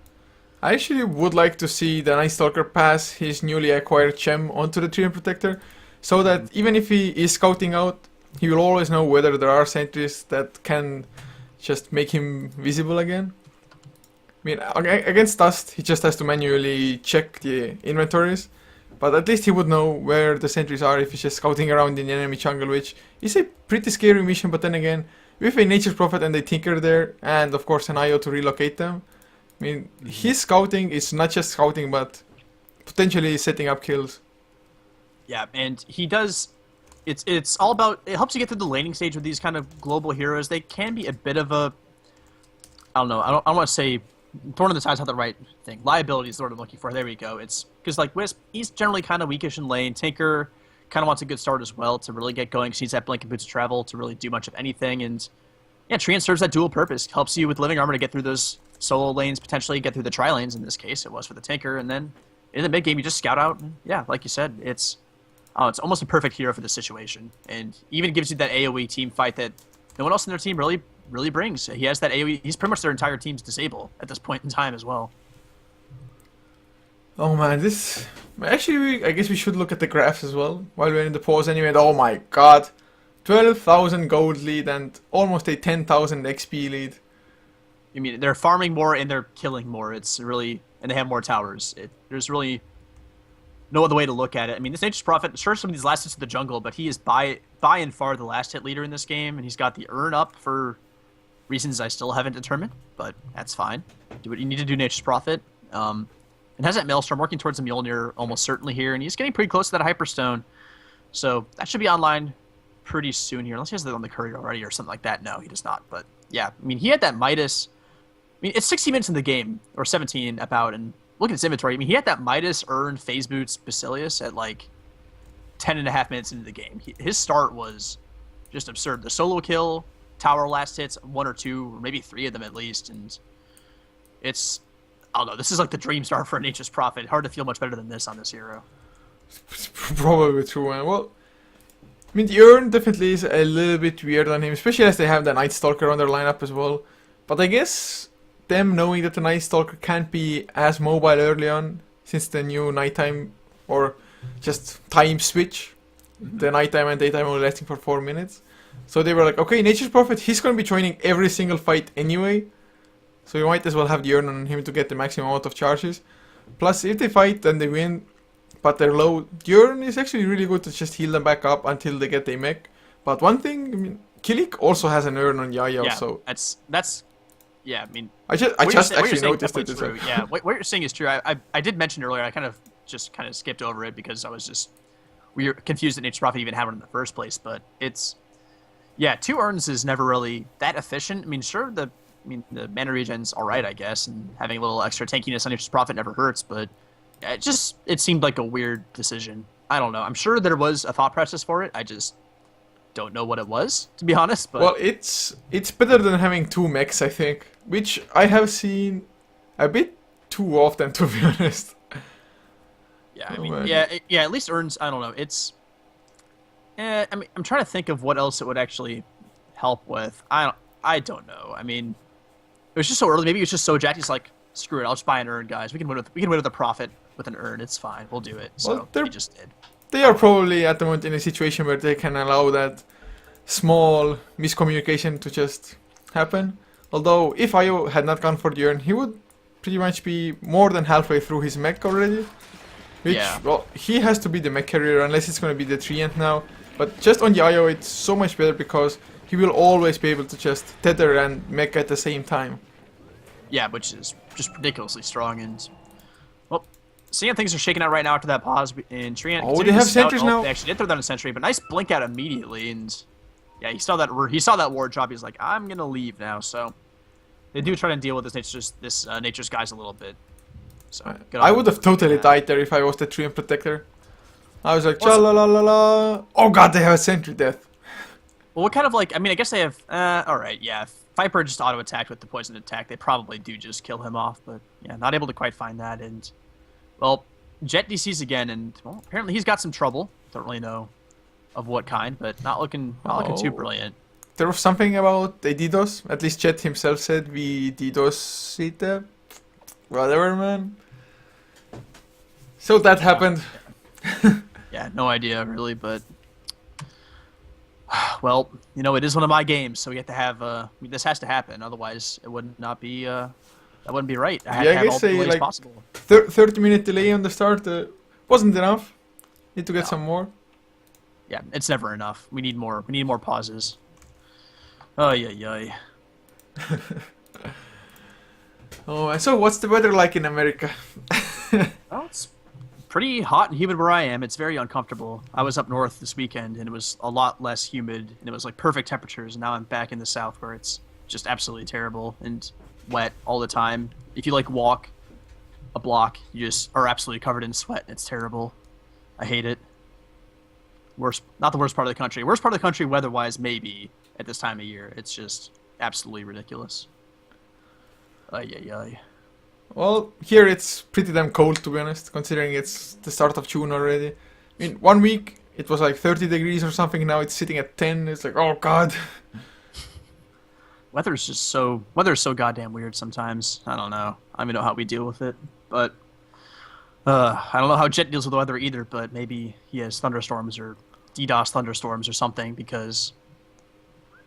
I actually would like to see the Night Stalker pass his newly acquired gem onto the Treant Protector, so that even if he is scouting out, he will always know whether there are sentries that can just make him visible again. I mean, against Dust, he just has to manually check the inventories, but at least he would know where the sentries are if he's just scouting around in the enemy jungle, which is a pretty scary mission. But then again, with a Nature's Prophet and a Tinker there, and of course an IO to relocate them, I mean, his scouting is not just scouting, but potentially setting up kills. Yeah, and he does. It's all about. It helps you get through the laning stage with these kind of global heroes. They can be a bit of a. I don't know. I don't want to say thorn in the side is not the right thing. Liability is the word I'm looking for. There we go. It's because like Wisp, he's generally kind of weakish in lane. Tinker kind of wants a good start as well to really get going. She needs that blink and boots of travel to really do much of anything. And yeah, Treant serves that dual purpose. Helps you with living armor to get through those solo lanes, potentially get through the tri lanes. In this case, it was for the Tinker, and then in the mid game, you just scout out. And yeah, like you said, it's almost a perfect hero for the situation, and even gives you that AOE team fight that no one else in their team really brings. He has that AOE. He's pretty much their entire team's disable at this point in time as well. Oh man, this... Actually, I guess we should look at the graphs as well, while we're in the pause anyway. Oh my god. 12,000 gold lead and almost a 10,000 XP lead. I mean, they're farming more and they're killing more. It's really... And they have more towers. There's really no other way to look at it. I mean, this Nature's Prophet, sure, some of these last hits to the jungle, but he is by and far the last hit leader in this game, and he's got the urn up for reasons I still haven't determined, but that's fine. Do what you need to do, Nature's Prophet. And has that Maelstrom working towards the Mjolnir almost certainly here, and he's getting pretty close to that Hyperstone. So that should be online pretty soon here, unless he has that on the courier already or something like that. No, he does not. But yeah, I mean, he had that Midas. I mean, it's 60 minutes in the game, or 17 about, and look at his inventory. I mean, he had that Midas, Urn, Phase Boots, Basilius at like 10.5 minutes into the game. His start was just absurd. The solo kill, tower last hits, 1 or 2, or maybe 3 of them at least, and it's... I don't know, this is like the dream start for a Nature's Prophet. Hard to feel much better than this on this hero. It's probably true, man. Well, I mean, the Urn definitely is a little bit weird on him, especially as they have the Night Stalker on their lineup as well. But I guess them knowing that the Night Stalker can't be as mobile early on, since the new nighttime, or just time switch, the nighttime and daytime only lasting for 4 minutes. So they were like, okay, Nature's Prophet, he's going to be joining every single fight anyway. So you might as well have the Urn on him to get the maximum amount of charges. Plus, if they fight, then they win, but they're low. The Urn is actually really good to just heal them back up until they get a mech. But one thing, I mean, Kilik also has an Urn on Yayo, yeah, so... That's yeah, I mean... I just actually noticed it. True. Yeah, what you're saying is true. I did mention earlier, I kind of skipped over it because I was just... We were confused that Nature's Prophet even had one in the first place, but it's... Yeah, 2 Urns is never really that efficient. I mean, sure, the mana regen's alright, I guess, and having a little extra tankiness on Nature's Prophet never hurts, but it seemed like a weird decision. I don't know. I'm sure there was a thought process for it. I just don't know what it was, to be honest. But well, it's better than having 2 mechs, I think, which I have seen a bit too often, to be honest. Yeah, I mean, yeah, at least Urns, I don't know. It's... I mean, I'm trying to think of what else it would actually help with. I don't know. I mean... It was just so early. Maybe it was just so jacked. He's like, screw it. I'll just buy an Urn, guys. We can win with a Prophet with an Urn. It's fine. We'll do it. So he just did. They are probably at the moment in a situation where they can allow that small miscommunication to just happen. Although, if Io had not gone for the Urn, he would pretty much be more than halfway through his mech already. Which, well, he has to be the mech carrier unless it's going to be the Treant now. But just on the Io, it's so much better because he will always be able to just tether and mech at the same time. Yeah, which is just ridiculously strong. And well, seeing things are shaking out right now after that pause in Treant. Oh, they have sentries now. They actually did throw down a sentry, but nice blink out immediately. And yeah, he saw that ward drop. He's like, I'm gonna leave now. So they do try to deal with this nature's guys a little bit. So I would have totally died there if I was the Treant protector. I was like, cha la la la la. Oh god, they have a sentry death. Well, what kind of like? I mean, I guess they have. All right, yeah. If Viper just auto attacked with the poison attack, they probably do just kill him off. But yeah, not able to quite find that. And well, Jet DCs again, and well, apparently he's got some trouble. Don't really know of what kind, but not looking too brilliant. There was something about a DDoS. At least Jet himself said we DDoS it. Whatever, man. So that happened. Yeah, no idea really, but. Well, you know, it is one of my games, so we have to have this has to happen. Otherwise, it would not be that wouldn't be right. I had to have all the delays like possible. 30-minute delay on the start wasn't enough. Need to get some more. Yeah, it's never enough. We need more. We need more pauses. Oh yeah. Oh, and so what's the weather like in America? Well, it's pretty hot and humid where I am. It's very uncomfortable. I was up north this weekend and it was a lot less humid and it was like perfect temperatures. And now I'm back in the south where it's just absolutely terrible and wet all the time. If you like walk a block, you just are absolutely covered in sweat. It's terrible. I hate it. Worst, not the worst part of the country. Worst part of the country weather-wise, maybe at this time of year. It's just absolutely ridiculous. Ay, ay, ay. Well, here it's pretty damn cold, to be honest, considering it's the start of June already. I mean, 1 week it was like 30 degrees or something, now it's sitting at 10. It's like, oh god. Weather's so goddamn weird sometimes. I don't know. I don't even know how we deal with it. But I don't know how Jet deals with the weather either, but maybe he has thunderstorms or DDoS thunderstorms or something because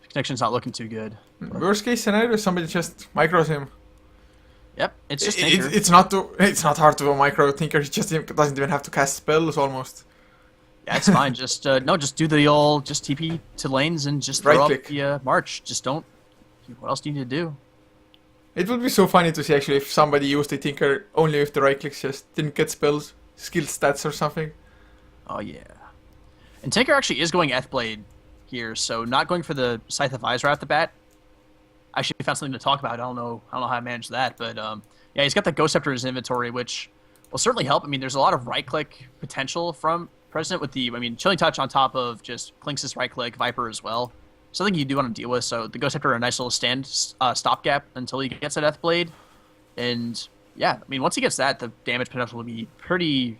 his connection's not looking too good. But, Worst case scenario, somebody just micros him. yep, it's just Tinker. It's not hard to micro Tinker, he just doesn't even have to cast spells almost. Yeah, it's fine. Just just do the old just TP to lanes and just throw Right up the march. Just don't. What else do you need to do? It would be so funny to see actually if somebody used a Tinker only with the right clicks, just didn't get spells, skill stats or something. Oh yeah. And Tinker actually is going Blade here, so not going for the Scythe of Eyes right off the bat. I actually found something to talk about. I don't know how I managed that, but yeah, he's got the Ghost Scepter in his inventory, which will certainly help. I mean, there's a lot of right-click potential from President with the, Chilling Touch on top of just Klinks' right-click, Viper as well. Something you do want to deal with, so the Ghost Scepter a nice little stopgap until he gets that Blade. And yeah, I mean, once he gets that, the damage potential will be pretty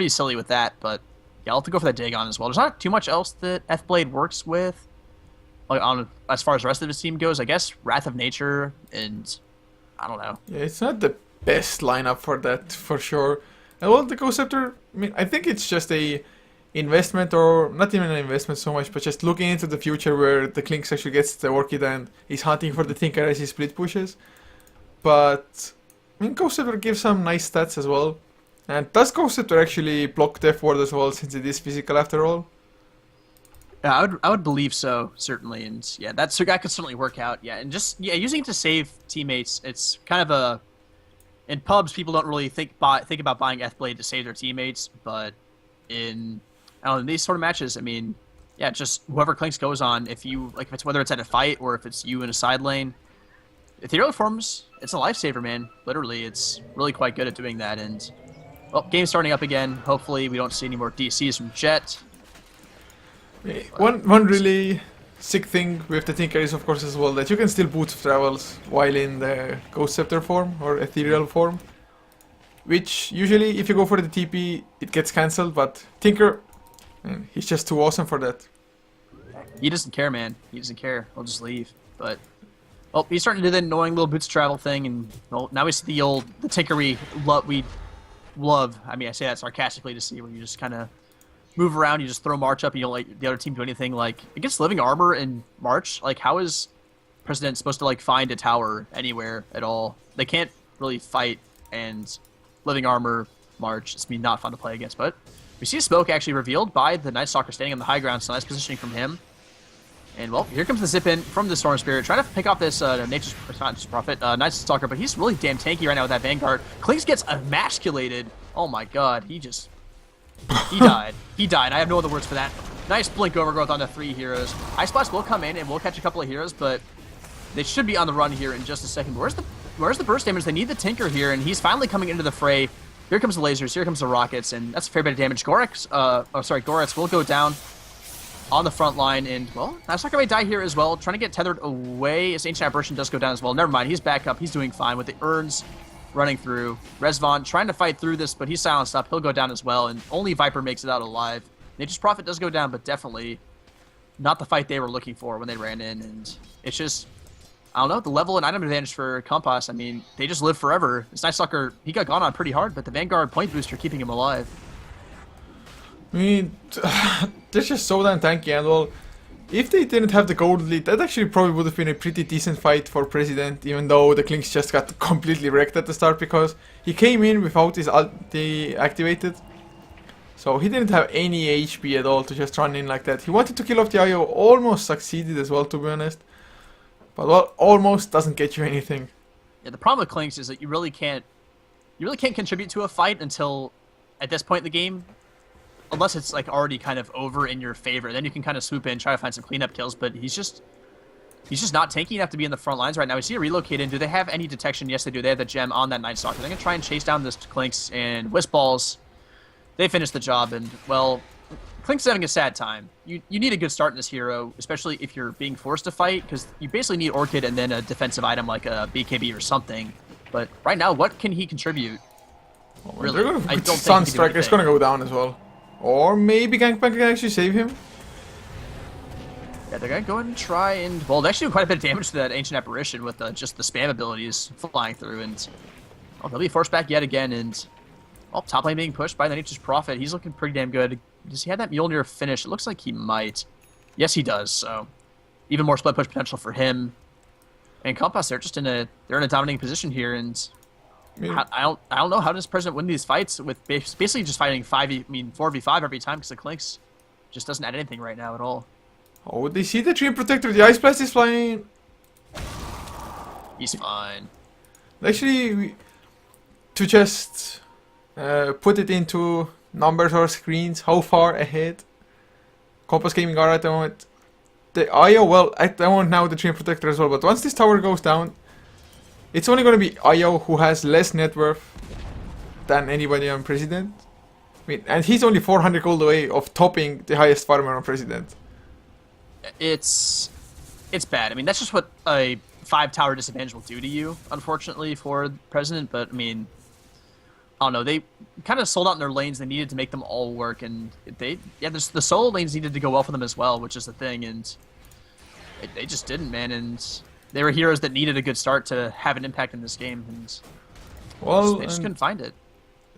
silly with that, but yeah, I'll have to go for that Dagon as well. There's not too much else that Blade works with. Like on as far as the rest of his team goes, I guess Wrath of Nature and I don't know. Yeah, it's not the best lineup for that, for sure. And well, the Ghost Scepter, I mean, I think it's just a investment, or not even an investment so much, but just looking into the future where the Klinks actually gets the Orchid and is hunting for the Tinker as he split pushes. But, I mean, Ghost Scepter gives some nice stats as well. And does Ghost Scepter actually block Death Ward as well, since it is physical after all? Yeah, I would believe so, certainly, and yeah, that could certainly work out. Yeah, and just using it to save teammates, it's kind of a in pubs people don't really think about buying Blade to save their teammates, but in these sort of matches, I mean, yeah, just whoever Klinks goes on, if it's whether it's at a fight or if it's you in a side lane, ethereal forms, it's a lifesaver, man. Literally, it's really quite good at doing that. And well, game's starting up again. Hopefully, we don't see any more DCs from Jet. One really sick thing with the Tinker is, of course, as well, that you can still boot travels while in the Ghost Scepter form or ethereal form. Which usually, if you go for the TP, it gets cancelled, but Tinker, man, he's just too awesome for that. He doesn't care, man. He doesn't care. He'll just leave. But well, he's starting to do the annoying little boots travel thing, and well, now we see the Tinker we love. I mean, I say that sarcastically to see where you just kind of move around, you just throw March up, and you don't let the other team do anything. Like against Living Armor in March, like how is President supposed to like find a tower anywhere at all? They can't really fight, and Living Armor March, it's been not fun to play against. But we see a smoke actually revealed by the Night Stalker standing on the high ground, so nice positioning from him. And well, here comes the zip in from the Storm Spirit, trying to pick off this Nature's Prophet, Night Stalker, but he's really damn tanky right now with that Vanguard. Klinks gets emasculated. Oh my god, he died. He died. I have no other words for that. Nice blink overgrowth on the 3 heroes. Ice Blast will come in and we'll catch a couple of heroes, but they should be on the run here in just a second. But where's the burst damage? They need the Tinker here, and he's finally coming into the fray. Here comes the lasers, here comes the rockets, and that's a fair bit of damage. Goretz will go down on the front line, and well, Nightstalker may die here as well. Trying to get tethered away. His Ancient Apparition does go down as well. Never mind, he's back up. He's doing fine with the urns running through. Resvon trying to fight through this, but he's silenced up. He'll go down as well, and only Viper makes it out alive. Nature's Prophet does go down, but definitely not the fight they were looking for when they ran in, and it's just, I don't know, the level and item advantage for Compass. I mean, they just live forever. This Nightstalker, he got gone on pretty hard, but the Vanguard point booster keeping him alive. I mean, they're just so damn tanky, and well, if they didn't have the gold lead, that actually probably would have been a pretty decent fight for President, even though the Klinks just got completely wrecked at the start because he came in without his ulti activated. So he didn't have any HP at all to just run in like that. He wanted to kill off the IO, almost succeeded as well, to be honest. But well, almost doesn't get you anything. Yeah, the problem with Clinks is that you really can't contribute to a fight until at this point in the game, unless it's like already kind of over in your favor. Then you can kind of swoop in, try to find some cleanup kills. But he's just not tanky enough to be in the front lines right now. We see a relocate in. Do they have any detection? Yes, they do. They have the gem on that Night Stalker. They're gonna try and chase down this Clinks and Wisp Balls. They finish the job, and well, Clinks is having a sad time. You need a good start in this hero, especially if you're being forced to fight, because you basically need Orchid and then a defensive item like a BKB or something. But right now, what can he contribute? Really, I don't think Sunstrike is gonna go down as well. Or maybe Gangplank can actually save him. Yeah, they're gonna go ahead and try and... Well, they actually do quite a bit of damage to that Ancient Apparition with just the spam abilities flying through, and... Oh, they'll be forced back yet again, and... Oh, top lane being pushed by the Nature's Prophet. He's looking pretty damn good. Does he have that Mjolnir finish? It looks like he might. Yes, he does, so... Even more split push potential for him. And Compass, they're in a dominating position here, and... I don't know how does President win these fights with basically just fighting 4v5 every time, because the Clinks just doesn't add anything right now at all. Oh, they see the Treant Protector. The Ice Blast is flying. He's fine. Actually, to just put it into numbers or screens, how far ahead Compass Gaming are at the moment. The IO, well, at the moment now the Treant Protector as well, but once this tower goes down, it's only going to be IO who has less net worth than anybody on President. I mean, and he's only 400 gold away of topping the highest farmer on President. It's bad. I mean, that's just what a 5-tower disadvantage will do to you, unfortunately, for President. But, I mean, I don't know. They kind of sold out in their lanes. They needed to make them all work. And the solo lanes needed to go well for them as well, which is the thing. And they just didn't, man. And they were heroes that needed a good start to have an impact in this game. And well, they just couldn't find it.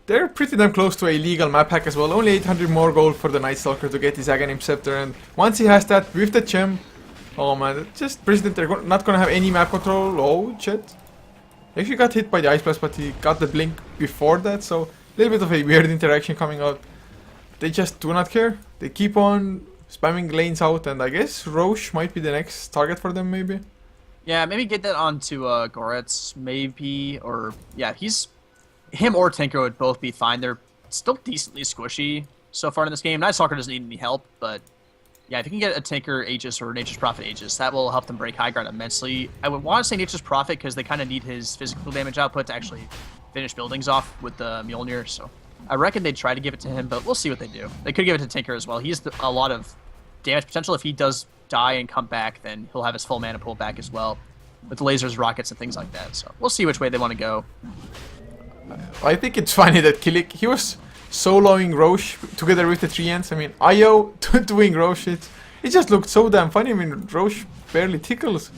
They're pretty damn close to a legal map hack as well. Only 800 more gold for the Night Stalker to get his Aghanim Scepter, and once he has that with the gem, oh man, just President, they're not gonna have any map control. Oh shit. He actually got hit by the Ice Blast, but he got the blink before that, so a little bit of a weird interaction coming out. They just do not care. They keep on spamming lanes out, and I guess Roche might be the next target for them, maybe. Yeah, maybe get that onto Goretz, maybe, or yeah, him or Tinker would both be fine. They're still decently squishy so far in this game. Night Stalker doesn't need any help, but yeah, if you can get a Tinker Aegis or Nature's Prophet Aegis, that will help them break high ground immensely. I would want to say Nature's Prophet because they kind of need his physical damage output to actually finish buildings off with the Mjolnir, so I reckon they'd try to give it to him, but we'll see what they do. They could give it to Tinker as well. He has a lot of damage potential. If he does die and come back, then he'll have his full mana pool back as well, with lasers, rockets, and things like that. So we'll see which way they want to go. I think it's funny that Kilik, he was soloing Roche together with the Treants. I mean, IO doing Roche, it just looked so damn funny. I mean, Roche barely tickles.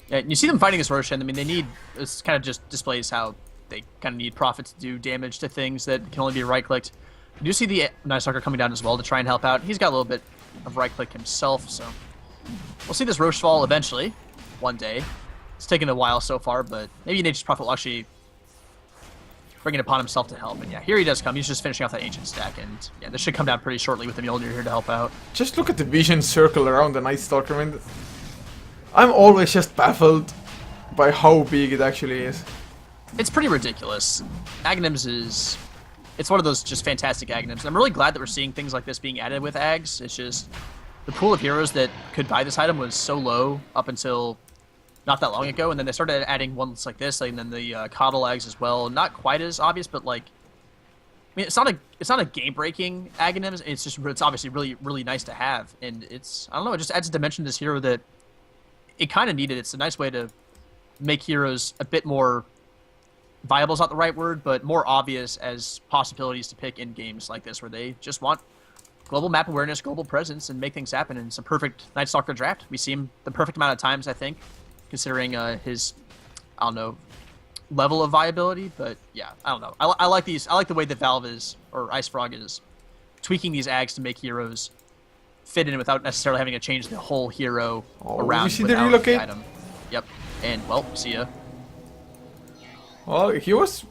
Yeah, you see them fighting this Roche, and I mean, this kind of just displays how they kind of need Prophet to do damage to things that can only be right-clicked. You do see the Night Stalker coming down as well to try and help out. He's got a little bit of right-click himself, so we'll see this Roche fall eventually, one day. It's taken a while so far, but maybe Nature's Prophet will actually bring it upon himself to help. And yeah, here he does come. He's just finishing off that Ancient stack, and yeah, this should come down pretty shortly with the Mjolnir here to help out. Just look at the vision circle around the Night Stalker. I mean, I'm always just baffled by how big it actually is. It's pretty ridiculous. Aghanims it's one of those just fantastic Aghanims. I'm really glad that we're seeing things like this being added with Ags. It's just, the pool of heroes that could buy this item was so low up until not that long ago, and then they started adding ones like this, and then the Coddle Ags as well. Not quite as obvious, but like, I mean, it's not a game-breaking Aghanims. It's obviously really nice to have, and I don't know, it just adds a dimension to this hero that it kind of needed. It's a nice way to make heroes a bit more viable is not the right word, but more obvious as possibilities to pick in games like this, where they just want global map awareness, global presence, and make things happen. And it's a perfect Night Stalker draft. We see him the perfect amount of times, I think, considering his, I don't know, level of viability. But yeah, I don't know. I like these. I like the way that Valve is, or Ice Frog is, tweaking these Ags to make heroes fit in without necessarily having to change the whole hero around. You see the relocate? The item. Yep. And well, see ya. Well, he was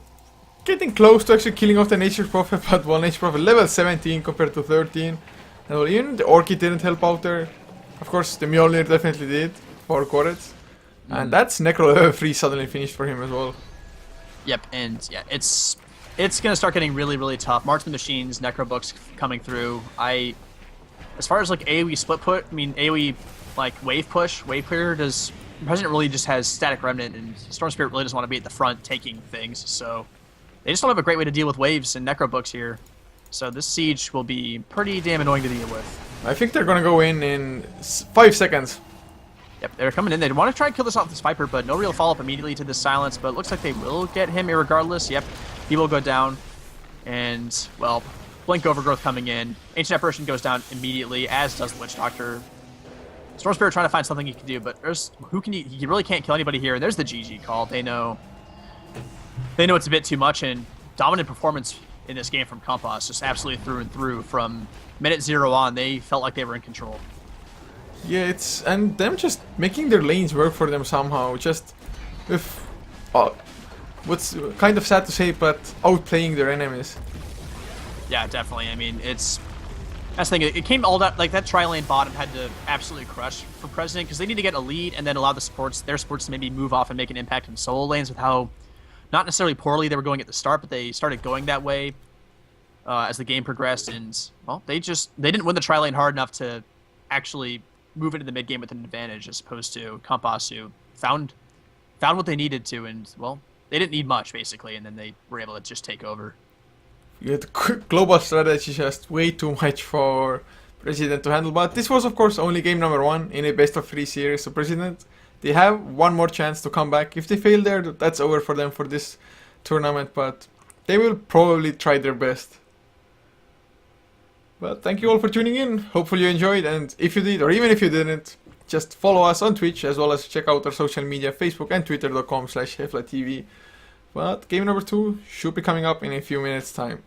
getting close to actually killing off the Nature's Prophet, but well, Nature's Prophet level 17 compared to 13. And well, even the Orchid didn't help out there. Of course, the Mjolnir definitely did for Goretz. And that's Necro level 3 suddenly finished for him as well. Yep, and yeah, it's gonna start getting really, really tough. Marksman Machines, Necro Books coming through. As far as like AoE split put, I mean AoE like wave push, wave clear does. President really just has static remnant, and Storm Spirit really doesn't want to be at the front taking things. So they just don't have a great way to deal with waves and Necro Books here. So this siege will be pretty damn annoying to deal with. I think they're gonna go in 5 seconds. Yep, they're coming in. They want to try and kill this off this Viper, but no real follow-up immediately to this silence. But it looks like they will get him irregardless. Yep, he will go down. And, well, Blink Overgrowth coming in. Ancient Apparition goes down immediately, as does the Witch Doctor. Storm Spirit trying to find something he can do, but he really can't kill anybody here. And there's the GG call. They know it's a bit too much, and dominant performance in this game from Compass, just absolutely through and through. From minute 0 on, they felt like they were in control. Yeah, and them just making their lanes work for them somehow. Just with what's kind of sad to say, but outplaying their enemies. Yeah, definitely. I mean, that's the thing. It came all that like that tri-lane bottom had to absolutely crush for President, because they need to get a lead and then allow their supports to maybe move off and make an impact in solo lanes, with how not necessarily poorly they were going at the start, but they started going that way as the game progressed. And well, they didn't win the tri-lane hard enough to actually move into the mid game with an advantage, as opposed to Compass, who found what they needed to, and well, they didn't need much basically, and then they were able to just take over. Yeah, the global strategy is just way too much for President to handle. But this was, of course, only game number 1 in a best of 3 series. So President, they have one more chance to come back. If they fail there, that's over for them for this tournament. But they will probably try their best. But thank you all for tuning in. Hopefully you enjoyed, and if you did, or even if you didn't, just follow us on Twitch, as well as check out our social media, Facebook and Twitter.com/HeflaTV. But game number 2 should be coming up in a few minutes time.